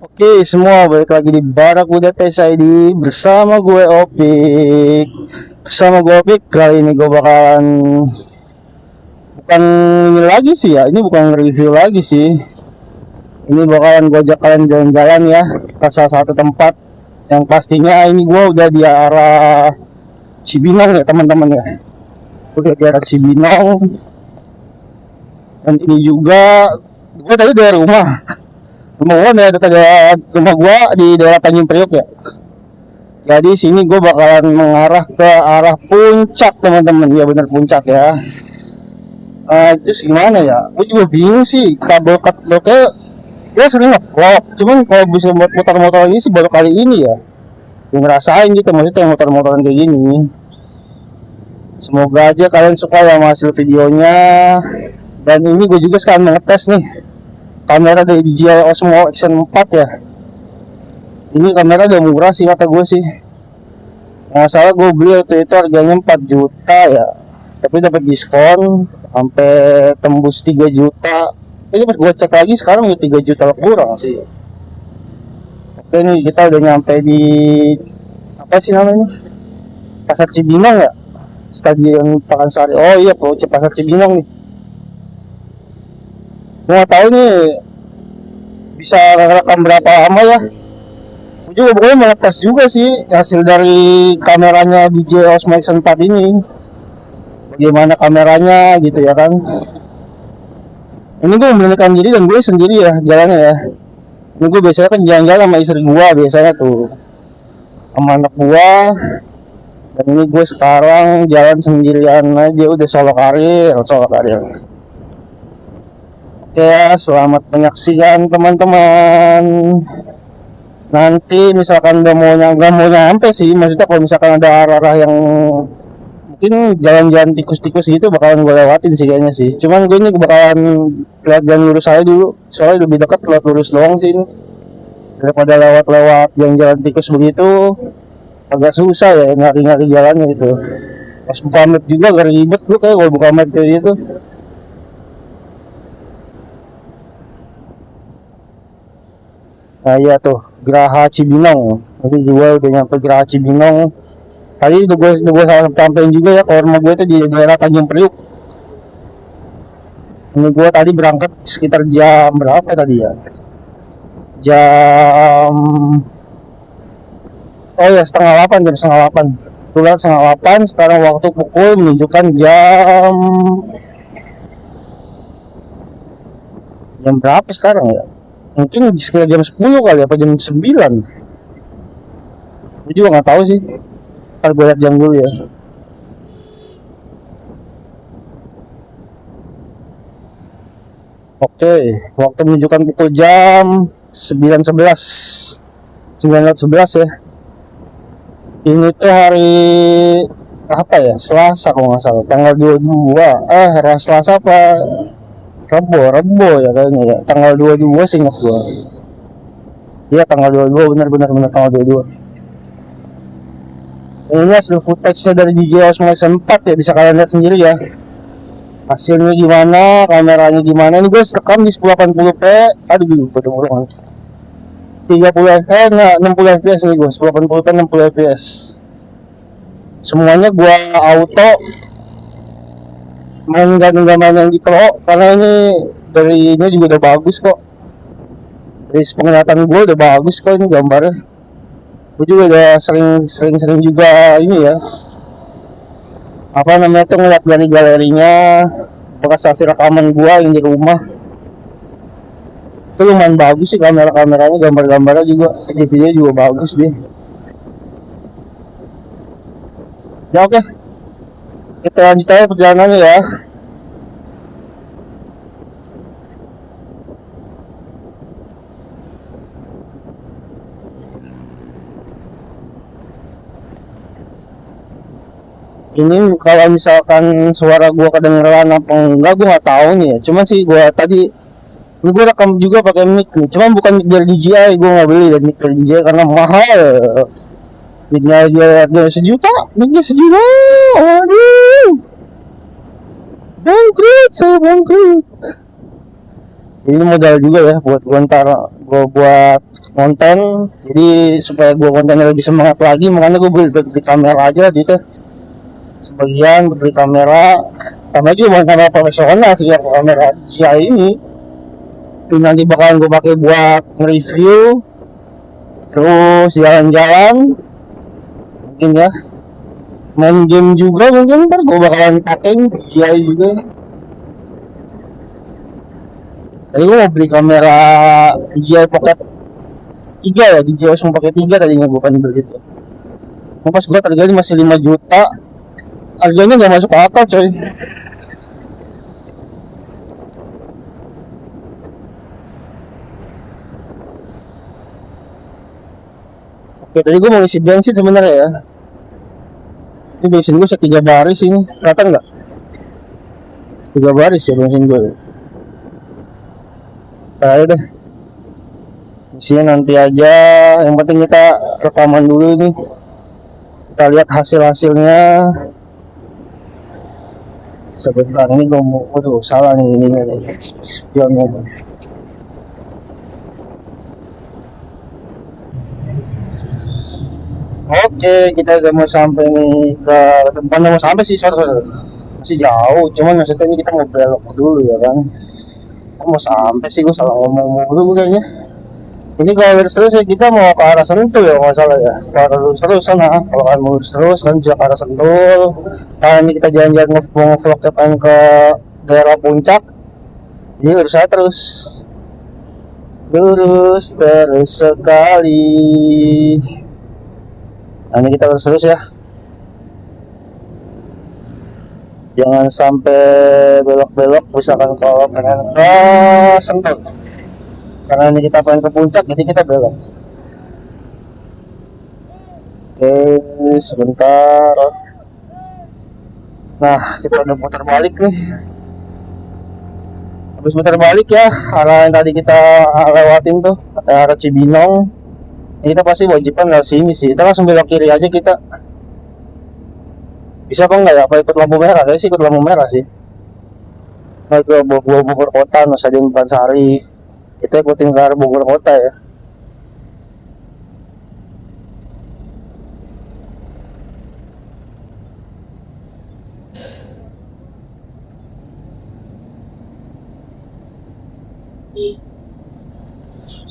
Oke semua, balik lagi di Barakuda Tech ID bersama gue Opik. Kali ini gue bakalan bukan ini lagi sih ya, ini bukan review lagi sih. Ini bakalan gue ajak kalian jalan-jalan ya ke salah satu tempat yang pastinya ini gue udah di arah Cibinong ya teman-teman ya. Udah di arah Cibinong. Dan ini juga gue tadi dari rumah gua di daerah Tanjung Priok ya. Jadi sini gue bakalan mengarah ke arah puncak teman-teman. Ya benar puncak ya. Terus gimana ya? Gue juga bingung sih kabel cut locknya. Gue sering nge-vlog, cuman kalau bisa buat motor-motor ini sih baru kali ini ya. Gue ngerasain gitu maksudnya motor-motoran kayak gini. Semoga aja kalian suka ya hasil videonya. Dan ini gue juga sekarang mengetes nih kamera dari DJI Osmo Action 4 ya. Ini kamera udah murah sih kata gue sih. Nggak salah gue beli waktu itu harganya 4 juta ya. Tapi dapat diskon sampai tembus 3 juta. Ini pas gue cek lagi sekarang udah 3 juta kurang sih. Oke nih kita udah nyampe di apa sih namanya? Pasar Cibinong ya. Stadion Pakansari. Oh iya, Pasar Cibinong nih. Nggak tahu nih bisa rekam berapa lama ya. Gue juga pokoknya mau tes juga sih hasil dari kameranya DJI Osmo Action 4 ini. Bagaimana kameranya gitu ya kan. Ini gue memberanikan diri dan gue sendiri ya jalannya ya. Ini gue biasanya kan jalan-jalan sama istri gue biasanya tuh sama anak gue. Dan ini gue sekarang jalan sendirian aja, udah solo karir. Oke, selamat menyaksikan teman-teman. Nanti misalkan nggak mau nyampe sih, maksudnya kalau misalkan ada arah-arah yang mungkin jalan-jalan tikus-tikus gitu bakalan gue lewatin sih kayaknya sih. Cuman gue ini bakalan lewat jalan lurus aja dulu, soalnya lebih dekat lewat lurus doang sih ini. Daripada lewat-lewat yang jalan tikus begitu agak susah ya nyari-nyari jalannya gitu. Pas buka map juga agak ribet gue kayak kalau buka map kayak gitu. Nah iya tuh Geraha Cibinong. Jadi juga udah nyampe Geraha Cibinong. Tadi udah gue salah sampein juga ya kalau rumah gue itu di daerah Tanjung Priok. Ini gue tadi berangkat sekitar jam berapa tadi ya? Jam setengah 8. Tulat setengah 8. Sekarang waktu pukul menunjukkan jam berapa sekarang ya? Mungkin sekitar jam 10 kali apa jam 9. Gue juga nggak tahu sih. Ntar gue lihat jam dulu ya. Oke, waktu menunjukkan pukul jam 9.11 ya. Ini tuh hari apa ya? Selasa kalau nggak salah, tanggal 22. Hari Selasa apa? Rebo ya kayaknya ya. Tanggal 22 sih ingat gua. Iya tanggal 22 benar tanggal 22. Ini hasil footage-nya dari DJI Osmo Action 4 ya, bisa kalian lihat sendiri ya. Hasilnya gimana, kameranya gimana. Ini gue rekam di 1080p. Aduh, pada murah. 60 fps nih gue, 1080p 60 fps. Semuanya gue auto. Enggak main yang di pro karena ini dari ini juga udah bagus kok. Dari penglihatan gue udah bagus kok ini gambarnya. Gue juga udah sering juga ini ya. Apa namanya tuh ngeliat dari galerinya bekas hasil rekaman gue yang di rumah. Itu lumayan bagus sih kameranya, gambar-gambarnya juga, video juga bagus deh. Ya oke. Kita lanjut aja perjalanannya ya. Ini kalau misalkan suara gua kedengeran apa enggak gua nggak tahu nih ya. Cuman sih gua tadi ini gua rekam juga pakai mic nih. Cuman bukan mic dari DJI, gua nggak beli dan mic dari DJI karena mahal. Micnya dia sejuta. Aduh. Bangkrut. Ini modal juga ya buat gua ntar gue buat konten, jadi supaya gue kontennya lebih semangat lagi, makanya gue beli kamera aja gitu. Sebagian beli kamera, sama juga bukan kamera profesional sih ya, kamera DJI ini nanti bakalan gue pakai buat nge-review, terus jalan-jalan mungkin ya, main game juga mungkin ntar gue bakalan pakai DJI juga. Tadi gue mau beli kamera DJI Pocket 3 ya, DJI Osmo Pocket 3 tadinya gue pengen beli itu. Pas gue harganya masih 5 juta, harganya gak masuk akal coy. Oke, tadi gue mau isi bensin sebenarnya ya. Ini bensin gue 3 baris ini, kelihatan nggak? 3 baris ya bensin gue. Ayo deh, isinya nanti aja. Yang penting kita rekaman dulu nih. Kita lihat hasilnya. Sebentar ini gue mau, aduh salah nih ininya nih, spionnya nih. Oke, kita udah mau sampai nih ke tempat, mau sampai sih, sorry. Masih jauh, cuman maksudnya ini kita mau belok dulu ya kan. Mau sampai sih, gue salah ngomong dulu kayaknya. Ini kalau terus ya kita mau ke arah Sentul ya, nggak salah ya, ke arah lurus terus sana. Kalau kan mau terus kan bisa ke arah Sentul. Nah ini kita jalan-jalan nge-vlog pengen ke daerah Puncak. Ini lurus aja terus, lurus terus sekali. Nah ini kita lurus terus ya, jangan sampai belok-belok misalkan kalau pengen ke Sentul, karena ini kita pengen ke Puncak jadi kita belok. Oke, sebentar. Nah kita udah putar balik nih, habis putar balik ya arah yang tadi kita lewatin tuh, arah Cibinong. Ini kita pasti wajiban lewat sini sih, kita langsung belok kiri aja kita. Bisa apa enggak ya, apa ikut lampu merah? Kayaknya sih ikut lampu merah sih. Nah, ke Bogor Kota, Nusa Dua Sari. Kita ikutin ke arah Bogor Kota ya.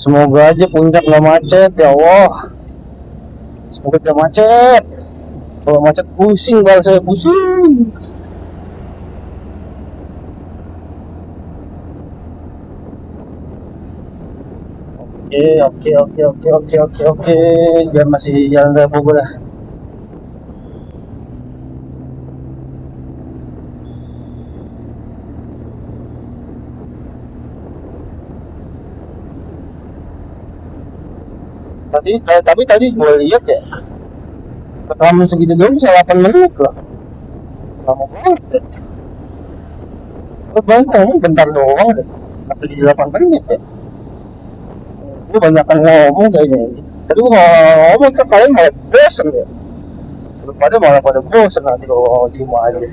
Semoga aja Puncak nggak macet ya Allah. Semoga nggak macet. Kalau macet pusing, bal saya pusing. Oke. Jangan masih jalan raya Bogor ya. Tapi tadi gue lihat ya, rekaman segitu doang bisa 8 menit lah. Lama banget ya. Gue banyak ngomong bentar doang deh, tapi di 8 menit ya. Gue banyak ngomong kayaknya. Tapi gue ngomong ke kalian malah bosen ya. Pada malah pada bosen nanti kalau diem aja.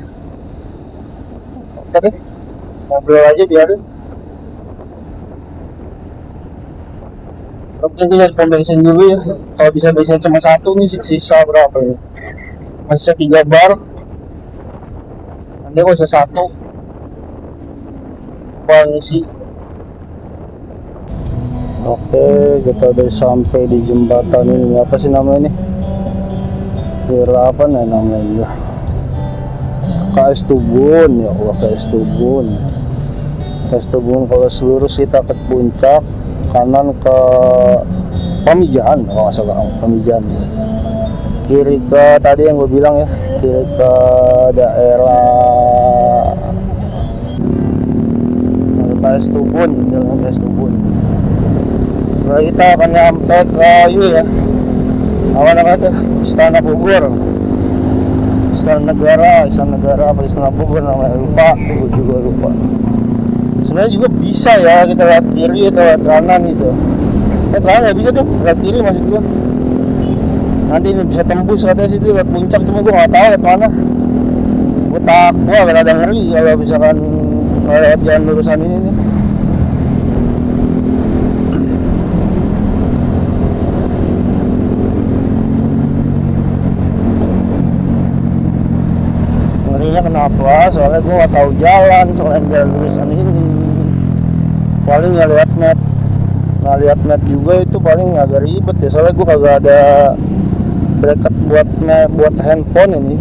Oke, ngobrol aja biarin. Mungkin kita pom bensin dulu ya. Kalau bisa bensin cuma satu nih, sisa berapa ya? Masih 3 bar. Nanti kalau sisa satu isi. Oke, kita udah sampai di jembatan ini. Apa sih namanya ini? Daerah apa nih namanya? KS Tubun ya Allah, KS Tubun. KS Tubun kalau lurus kita ke Puncak, kanan ke Pamijahan, kalau nggak salah Pamijahan. Kiri ke tadi yang gue bilang ya, kiri ke daerah KS Tubun, jalan KS Tubun. Nah, kita akan nyampe ke ini ya, apa namanya, Istana Bogor, Istana Negara apa Istana Bogor namanya, lupa, gue juga lupa. Sebenarnya juga bisa ya kita lihat kiri atau lihat kanan gitu. Kanan nggak bisa tuh, lihat kiri maksud gue. Nanti ini bisa tembus katanya situ lihat Puncak, cuma gue nggak tahu lihat mana. Gue agak ada ngeri kalau misalkan lewat jalan lurusan ini nih. apa, soalnya gue nggak tahu jalan selain jalan tulisan ini. Paling nggak lihat map juga itu paling agak ribet ya, soalnya gue kagak ada bracket buat handphone ini.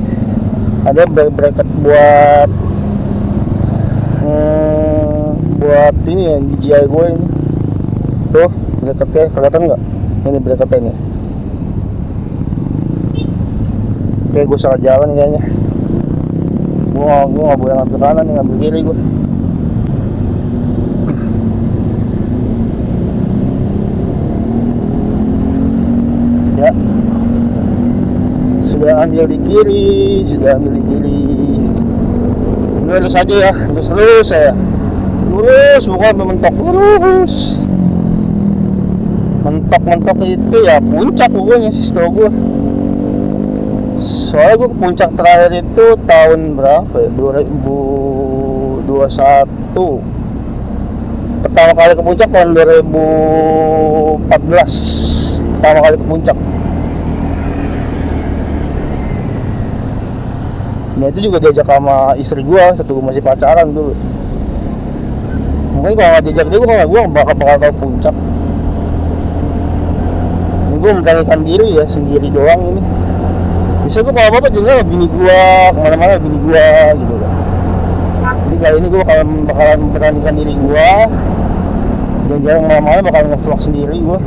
Ada bracket buat ini ya, DJI gue ini. Tuh bracketnya kelihatan nggak? Ini bracketnya ini. Oke, gue salah jalan kayaknya. Gue nggak boleh ngambil kanan nih, ngambil kiri gue. Ya, sudah ambil di kiri. Lurus aja ya, lurus saya. Lurus, bukan mentok, lurus. Mentok itu ya puncak pokoknya sih setahu gue. Soalnya gue ke puncak terakhir itu tahun berapa ya? 2021. Pertama kali ke puncak tahun 2014. Pertama kali ke puncak. Nah itu juga diajak sama istri gue, satu gue masih pacaran dulu. Mungkin kalau nggak diajak dia, gue bakal tahu puncak. Ini gue memberanikan diri ya, sendiri doang ini. Bisa gue kalau apa-apa juga bini gue, kemana-mana bini gue gitu kan. Jadi kali ini gue bakalan memberanikan diri gue. Jangan-jangan kemana-mana bakal nge-vlog sendiri gue.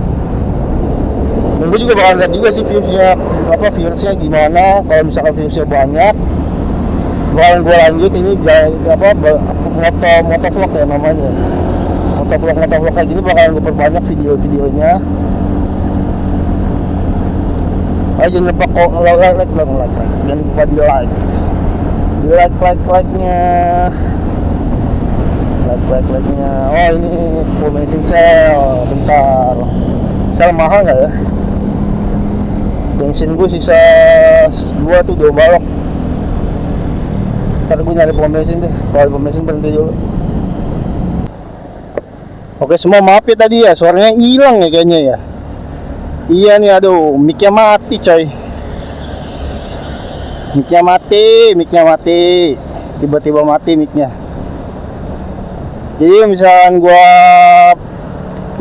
Dan gue juga bakal lihat juga sih viewsnya gimana. Kalau misalkan viewsnya banyak, bakalan gue lanjut ini motovlog ya namanya. Motovlog kayak gini bakalan gue perbanyak video-videonya. Ayo jangan lupa like, jangan lupa di like nya. Oh ini full bensin sale, bentar. Sale mahal nggak ya? Bensin gue sisa 2 balok. Ntar gue nyari pom bensin deh. Kalau pom bensin berhenti dulu. Oke semua, maaf ya tadi ya, suaranya hilang ya kayaknya ya. Iya nih, aduh, mic-nya mati coy. Mic-nya mati. Tiba-tiba mati mic-nya. Jadi misalkan gua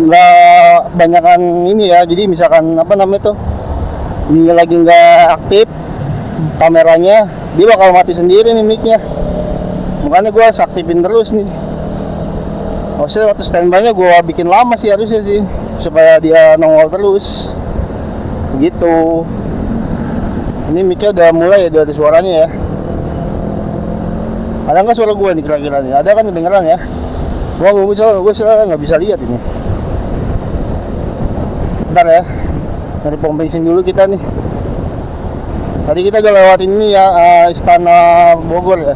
nggak banyakan ini ya, jadi misalkan apa namanya tuh, ini lagi nggak aktif kameranya, dia bakal mati sendiri nih mic-nya. Makanya gua aktifin terus nih. Maksudnya waktu standby-nya gua bikin lama sih harusnya sih, supaya dia nongol terus gitu. Ini mic-nya udah mulai, udah ada suaranya ya. Ada nggak suara gue nih kira-kira nih? Ada kan kedengeran ya? Gue nggak bisa lihat ini. Bentar ya, dari pom bensin dulu kita nih. Tadi kita udah lewatin ini ya, Istana Bogor ya.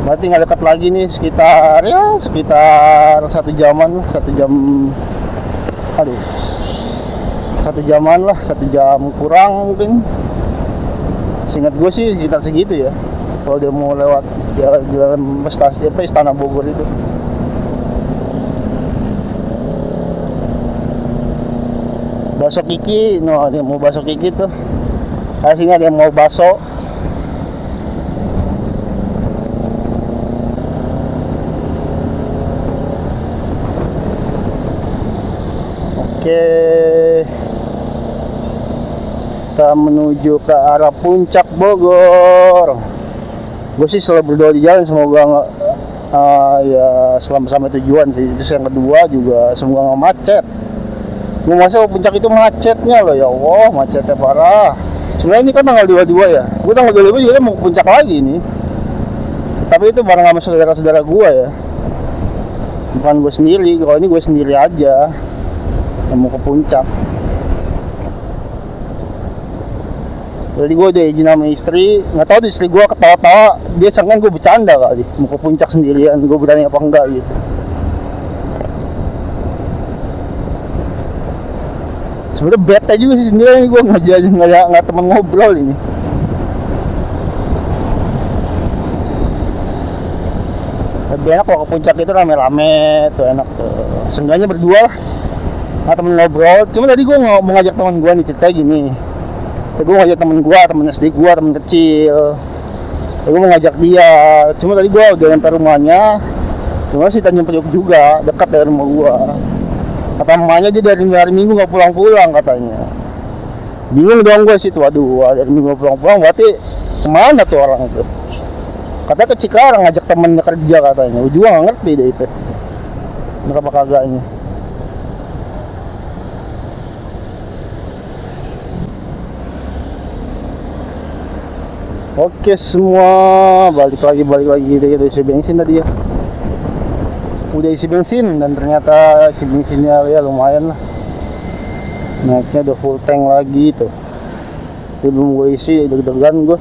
Berarti nggak dekat lagi nih, sekitar 1 jaman lah, 1 jam. Aduh, 1 jaman lah, 1 jam kurang mungkin. Seingat gue sih sekitar segitu ya. Kalau dia mau lewat jalan stasiun Istana Bogor itu. Bakso Kiki, dia mau bakso Kiki tuh. Kayak sini ada yang mau bakso. Oke, kita menuju ke arah puncak Bogor. Gue sih selalu berdoa di jalan semoga ya selamat sampai tujuan sih. Terus yang kedua juga semoga nggak macet. Gue masa puncak itu macetnya loh, ya Allah, macetnya parah. Sebenarnya ini kan tanggal 22 ya. Gue tanggal 22 juga mau ke puncak lagi nih. Tapi itu bareng sama saudara-saudara gue ya. Bukan gue sendiri. Kalau ini gue sendiri aja yang mau ke puncak. Jadi gue udah izin sama istri. Nggak tahu istri gue ketawa-tawa, dia sangka gue bercanda kali mau ke puncak sendirian. Gue berani apa enggak gitu. Sebenarnya bete juga sih sendirian, gue nggak teman ngobrol ini. Lebih enak kalau ke puncak itu rame-rame tuh, enak tuh. Seenggaknya berdua lah, nggak temen ngobrol. Cuma tadi gue mau ngajak teman gue nih, cerita gini. Tadi gue ngajak temen SD gue, temen kecil. gue mau ngajak dia, cuma tadi gue udah nyampe rumahnya, cuma sih Tanjung Priok juga, dekat dari rumah gue. Kata mamanya dia dari hari Minggu nggak pulang-pulang katanya. Bingung dong gue situ, waduh dari Minggu nggak pulang-pulang, berarti kemana tuh orang itu? Katanya ke Cikarang ngajak temennya kerja katanya, gue juga nggak ngerti deh itu. Kenapa kagaknya? Oke semua, balik lagi gitu isi bensin tadi ya. Udah isi bensin dan ternyata isi bensinnya ya lumayan lah. Naiknya udah full tank lagi tuh. Tapi belum gue isi, deg-degan gue.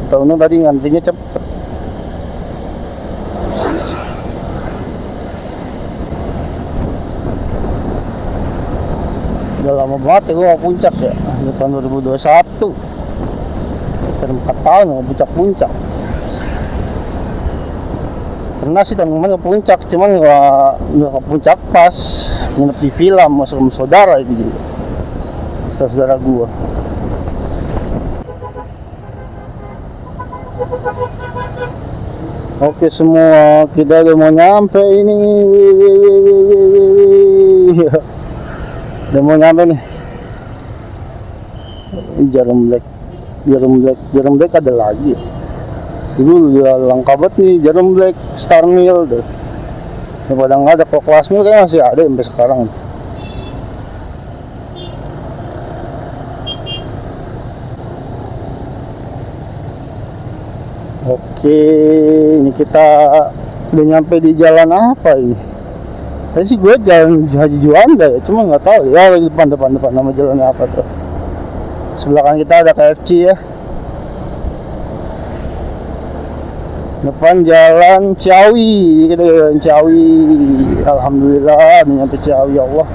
Tahu tadi ngantrinya cepet. Udah lama banget ya gue mau puncak ya. Di tahun 2021. Hampir 4 tahun mau puncak-puncak. Pernah sih tahun kemarin ke puncak, cuman nggak ke puncak pas nginep di villa masuk sama saudara itu juga, saudara gua. Oke semua, kita udah mau nyampe ini. Udah mau nyampe nih. Jarum black ada lagi. Dulu udah lengkap banget nih, jarum black, star mill deh. Daripada nggak ada, kok kelas mill kayaknya masih ada sampai sekarang. Oke, ini kita udah nyampe di jalan apa ini? Tadi sih gue jalan Haji Juanda ya, cuma nggak tahu ya depan nama jalannya apa tuh. Sebelah kanan kita ada KFC ya. Depan jalan Ciawi, kita jalan Ciawi. Alhamdulillah nyampe Ciawi, ya Allah.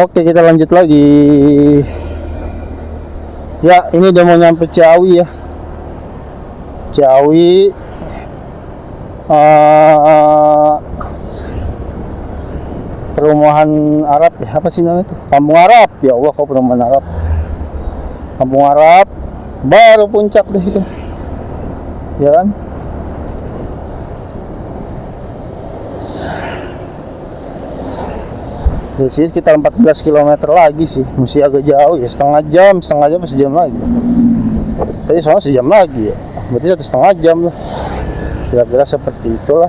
Oke, kita lanjut lagi. Ya, ini udah mau nyampe Ciawi ya. Ciawi. Perumahan Arab ya, apa sih namanya itu? Kampung Arab, ya Allah, kok perumahan Arab. Kampung Arab. Baru puncak deh itu, ya kan? Dari sini sekitar 14 km lagi sih, masih agak jauh ya, setengah jam sejam lagi. Tadi soalnya sejam lagi ya, berarti 1,5 jam lah, kira-kira seperti itulah.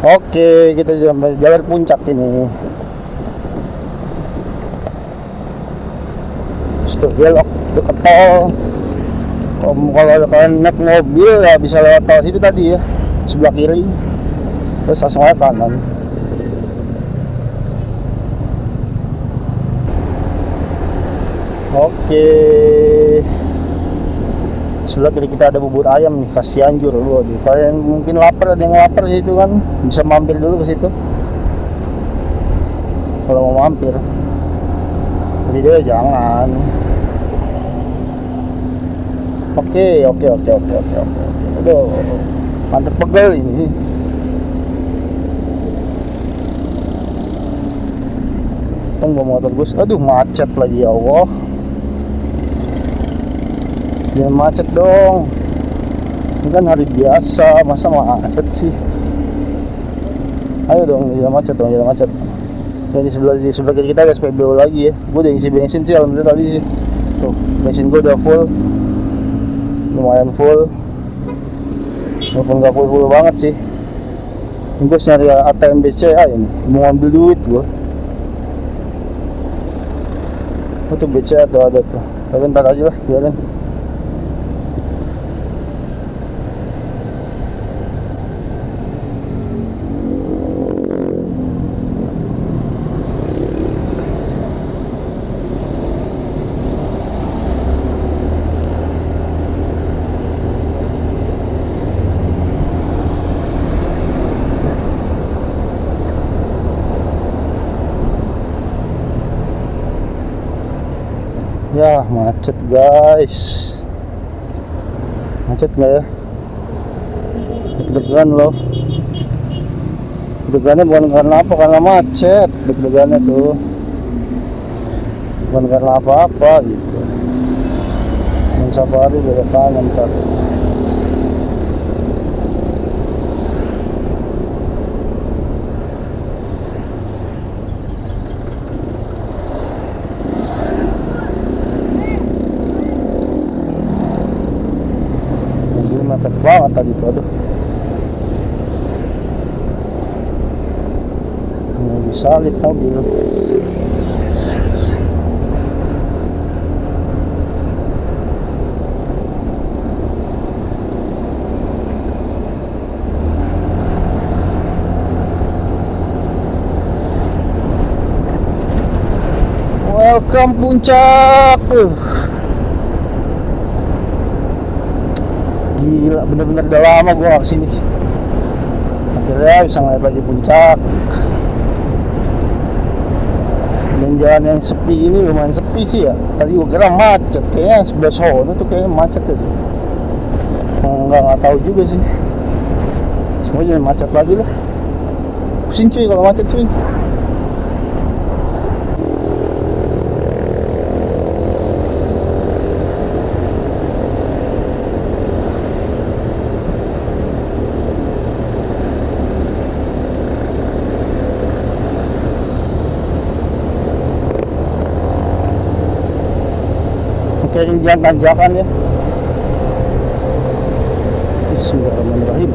Oke, kita jalan puncak ini. Terus belok dekat tol. Kalau kalian naik mobil ya bisa lewat tol situ tadi ya, sebelah kiri. Terus langsung aja kanan. Oke. Sebelah kiri kita ada bubur ayam nih, khas Cianjur. Waduh, kalian mungkin lapar, ada yang lapar gitu kan, bisa mampir dulu ke situ kalau mau mampir. Jadi dia jangan. Oke. Aduh, mantep pegel ini. Tunggu motor bus, aduh macet lagi, ya Allah. Jangan macet dong. Ini kan hari biasa, masa macet sih? Ayo dong, jangan macet. Dan di sebelah kiri kita ada SPBU lagi ya. Gue udah isi bensin sih, alhamdulillah tadi sih. Tuh, bensin gue udah full. Lumayan full. Walaupun gak full banget sih. Ini gue nyari ATM BCA ini, mau ngambil duit gue. Oh tuh BCA tuh ada tuh. Tapi ntar aja lah, biarin. Ya macet guys, macet nggak ya? Deg-degan loh. Deg-degannya bukan karena apa, karena macet. Deg-degannya tuh bukan karena apa-apa gitu. Yang safari belok kanan ntar. Mepet banget tadi tuh, aduh. Nggak bisa lihat mobil. Welcome Puncak. Gila, bener-bener udah lama gue gak kesini. Akhirnya bisa ngeliat lagi Puncak. Dan jalan yang sepi ini lumayan sepi sih ya. Tadi gue kira macet, kayaknya sebelah sono tuh kayaknya macet tadi. Nggak tahu juga sih. Semua jadi macet lagi lah. Pusing cuy kalau macet cuy. Kayak ini jalan tanjakan ya. Bismillahirrahmanirrahim.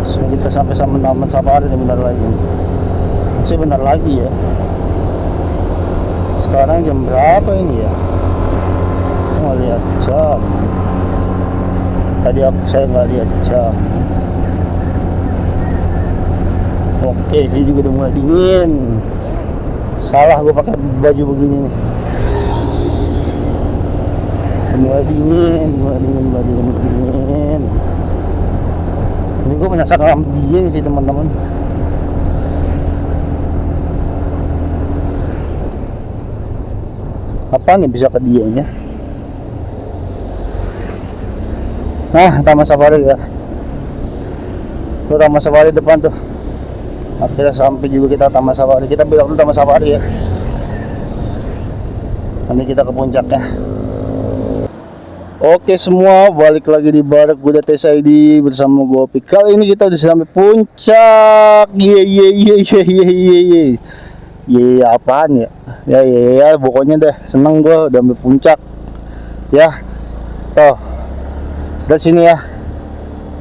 Semoga kita sampai sama Taman Safari ini bentar lagi. Masih bentar lagi ya. Sekarang jam berapa ini ya? Mau lihat jam. Tadi saya nggak lihat jam. Oke, ini juga udah mulai dingin. Salah gue pakai baju begini nih. Mulai dingin, mulai dingin. Ini gue penasaran sama dia sih teman-teman. Apa nih bisa ke dianya? Nah, Taman Safari ya. Tuh Taman Safari depan tuh. Akhirnya sampai juga kita Taman Safari. Kita belok dulu Taman Safari ya. Nanti kita ke puncaknya. Oke semua, balik lagi di Barak Kuda TSID bersama gue Opik. Kali ini kita udah sampai puncak. Ye apaan ya? Ya, pokoknya deh seneng gue udah sampai puncak. Ya, toh. Dari sini ya,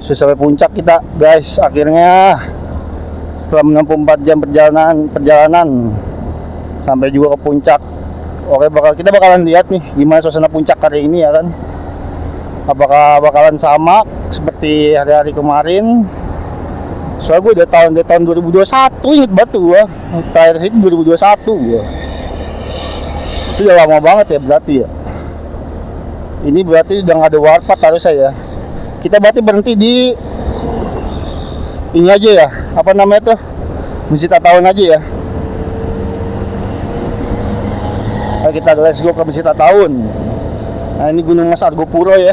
sudah sampai puncak kita guys. Akhirnya setelah 64 jam perjalanan sampai juga ke puncak. Oke, kita bakalan lihat nih gimana suasana puncak hari ini ya kan. Apakah bakalan sama seperti hari-hari kemarin? Soalnya gue udah tahun 2021 inget batu gua. Terakhir sih 2021 gua. Itu udah lama banget ya berarti ya. Ini berarti udah nggak ada warpat harus saya. Kita berarti berhenti di ini aja ya. Apa namanya tuh? Masjid At-Tawun aja ya. Nah, kita let's go ke Masjid At-Tawun. Nah ini Gunung Mas Argopuro ya.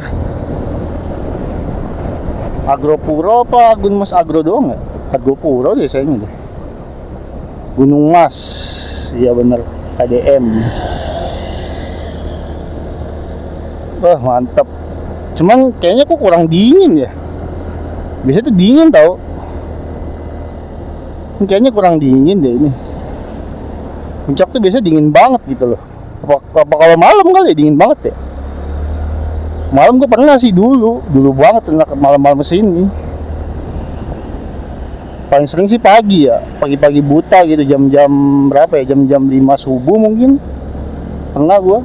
Agropuro apa Gunung Mas Agro doang ya? Argopuro deh saya ini deh. Gunung Mas. Iya bener. KDM. Wah mantap. Cuman kayaknya kok kurang dingin ya. Biasanya tuh dingin tau. Kayaknya kurang dingin deh ini. Puncak tuh biasanya dingin banget gitu loh. Apa kalau malam kali ya dingin banget ya. Malam gue pernah sih dulu banget malam-malam kesini. Paling sering sih pagi ya. Pagi-pagi buta gitu jam-jam berapa ya? Jam-jam 5 subuh mungkin. Pernah gue.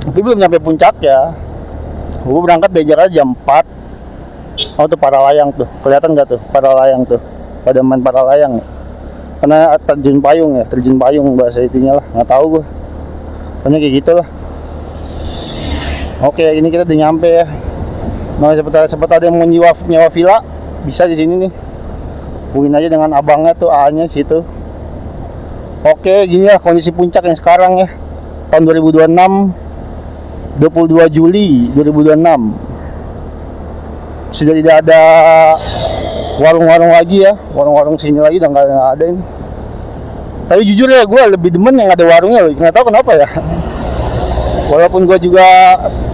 Tapi belum nyampe puncak ya. Gue berangkat dari Jakarta jam 4. Oh tuh para layang tuh, kelihatan nggak tuh para layang tuh? Pada main para layang. Karena terjun payung ya, terjun payung bahasa itunya lah, nggak tahu gue. pokoknya kayak gitulah. Oke, ini kita udah nyampe ya. Nah, seperti ada yang mau nyewa villa, bisa di sini nih. Hubungin aja dengan abangnya tuh, A-nya situ. Oke, gini lah kondisi puncak yang sekarang ya. Tahun 2026, 22 Juli 2026. Sudah tidak ada warung-warung lagi ya. Warung-warung sini lagi udah nggak ada ini. Tapi jujur ya, gue lebih demen yang ada warungnya loh. Nggak tahu kenapa ya. Walaupun gue juga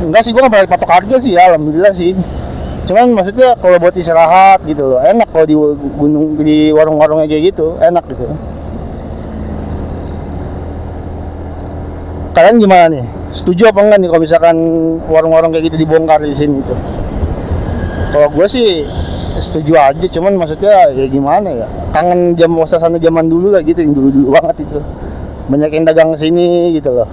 enggak sih, gue nggak pernah patok harga sih ya, alhamdulillah sih. Cuman maksudnya kalau buat istirahat gitu loh, enak kalau di gunung, di warung-warungnya kayak gitu, enak gitu. Kalian gimana nih? Setuju apa enggak nih kalau misalkan warung-warung kayak gitu dibongkar di sini tuh? Kalau gue sih setuju aja, cuman maksudnya ya gimana ya? Kangen suasana zaman dulu lah gitu, yang dulu-dulu banget itu. Banyak yang dagang sini gitu loh.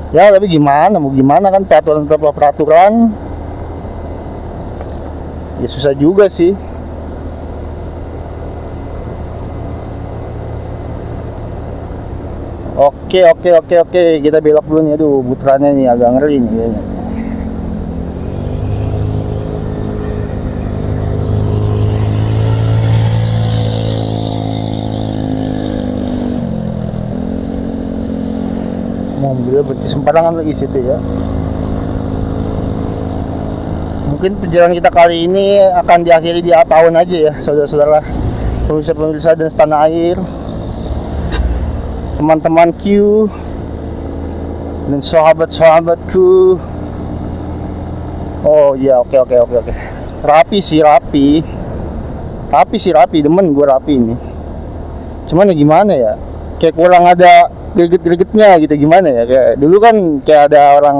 Ya tapi gimana, mau gimana kan, peraturan tetap peraturan. Ya susah juga sih. Oke, kita belok dulu nih. Aduh, putarannya nih agak ngeri nih kayaknya. Mobilnya berarti sembarangan lagi situ ya. Mungkin perjalanan kita kali ini akan diakhiri di tahun aja ya, saudara-saudara, pemirsa-pemirsa dan setanah air, teman-teman Q dan sahabat-sahabatku. Oh iya, oke. Rapi, demen gue rapi ini. Cuman ya gimana ya, kayak kurang ada greget-gregetnya gitu, gimana ya, kayak dulu kan kayak ada orang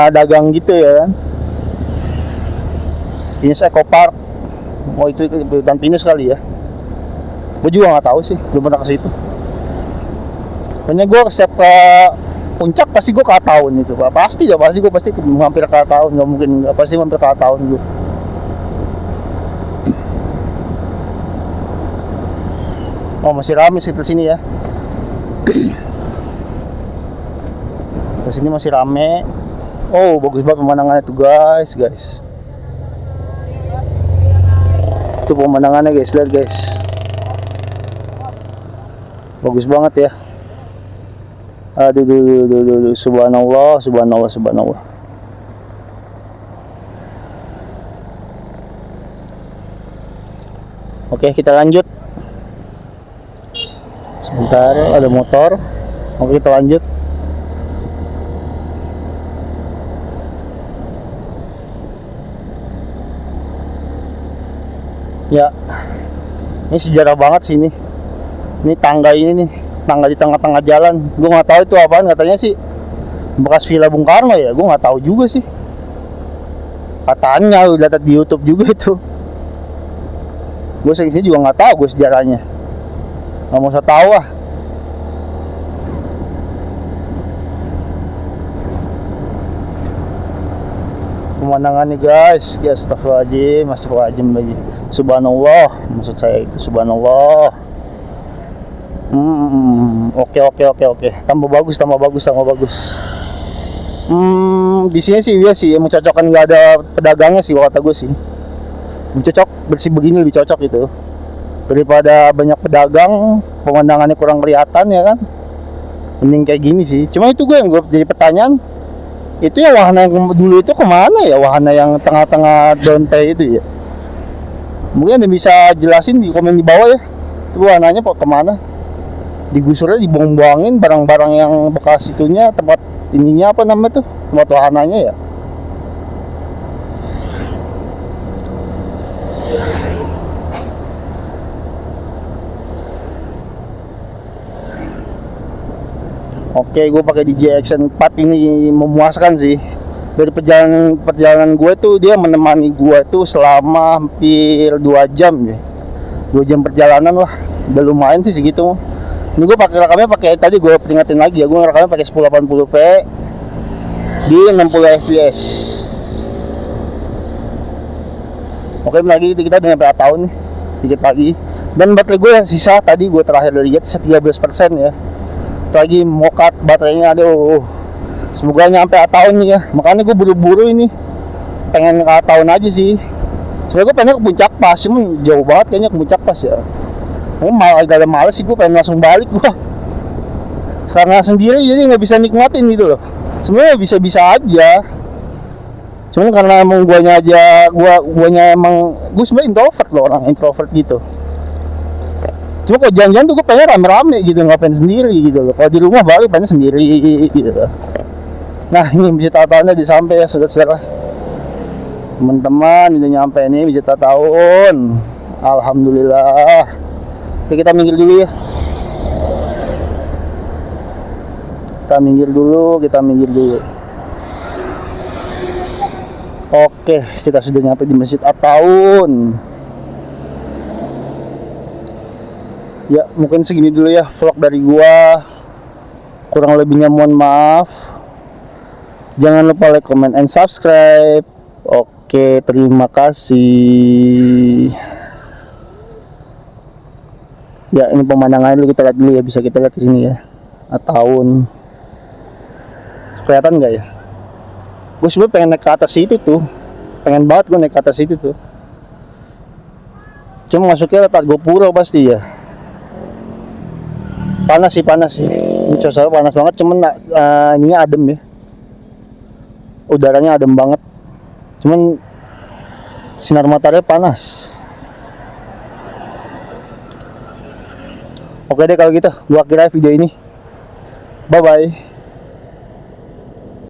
dagang gitu ya kan. Pinus Eco Park, oh itu hutan pinus kali ya. Gue juga nggak tahu sih, belum pernah ke situ. Pokoknya gue setiap ke puncak pasti gue ke tahun itu, pasti gue pasti mampir ke tahun, nggak mungkin nggak, pasti mampir ke tahun gue. Oh masih ramai sih di sini ya. Terus ini masih rame. Oh bagus banget pemandangannya tuh guys. Itu pemandangannya guys, lihat guys. Bagus banget ya. Aduh, subhanallah. Oke, kita lanjut. Sebentar, ada motor. Oke, kita lanjut. Ya, ini sejarah banget sih ini. Ini tangga ini nih, tangga di tengah-tengah jalan. Gue nggak tahu itu apaan, katanya sih bekas Villa Bung Karno ya. Gue nggak tahu juga sih. Katanya udah lihat di YouTube juga itu. Gue sini juga nggak tahu gue sejarahnya. Nggak mau usah tahu ah. Pemandangan nih guys, ya astagfirullahaladzim lagi. Subhanallah, maksud saya itu subhanallah. Oke. Tambah bagus. Di sini sih iya sih, yang mencocokkan nggak ada pedagangnya sih, kata gue sih. Mencocok bersih begini lebih cocok gitu. Daripada banyak pedagang, pemandangannya kurang kelihatan ya kan. Mending kayak gini sih. Cuma itu gue jadi pertanyaan, itu ya wahana yang dulu itu kemana ya, wahana yang tengah-tengah Donte itu ya. Mungkin ada bisa jelasin di komen di bawah ya, itu wahananya kemana. Digusurnya, dibuang-buangin barang-barang yang bekas itunya, tempat ininya apa namanya tuh, tempat wahananya ya. Oke, gue pakai DJI Action 4 ini memuaskan sih. Dari perjalanan gue tuh dia menemani gue tuh selama hampir 2 jam ya. 2 jam perjalanan lah. Udah lumayan sih segitu. Ini gue rekamnya pakai tadi, gue peringatin lagi ya, gue rekamnya pakai 1080p di 60 fps. Oke, lagi kita udah nyampe tahun nih, dikit lagi. Dan baterai gue yang sisa tadi gue terakhir lihat sisa 13% ya. satu lagi mokat baterainya, aduh. Semoga nyampe tahun nih ya. Makanya gue buru-buru ini. Pengen ke tahun aja sih. Sebenernya gue pengen ke Puncak Pas, cuman jauh banget kayaknya ke Puncak Pas ya. Gue malah agak males sih, gue pengen langsung balik gue. Karena sendiri jadi nggak bisa nikmatin gitu loh. Sebenarnya bisa-bisa aja. Cuman karena emang guanya emang gue sebenarnya introvert loh, orang introvert gitu. Cuma kalau jalan-jalan tuh gue pengen rame-rame gitu, nggak pengen sendiri gitu loh. Kalau di rumah balik pengen sendiri gitu loh. Nah ini Masjid Atta disampai ya saudara-saudara. Teman-teman udah nyampe nih Masjid Atta. Alhamdulillah. Oke, kita minggir dulu ya. Kita minggir dulu. Oke, kita sudah nyampe di Masjid At-Taun. Ya, mungkin segini dulu ya vlog dari gua. Kurang lebihnya mohon maaf. Jangan lupa like, comment, and subscribe. Oke, terima kasih. Ya, ini pemandangannya dulu, kita lihat dulu ya, bisa kita lihat di sini ya. At-Taun. Kelihatan nggak ya? Gue sebenernya pengen naik ke atas itu tuh, pengen banget gue naik ke atas itu tuh. Cuma masuknya letak GoPro pasti ya. Panas sih. Ini suasana panas banget, cuman ininya adem ya. Udaranya adem banget. Cuman sinar matahari panas. Oke deh kalau gitu, gua akhirnya video ini. Bye bye.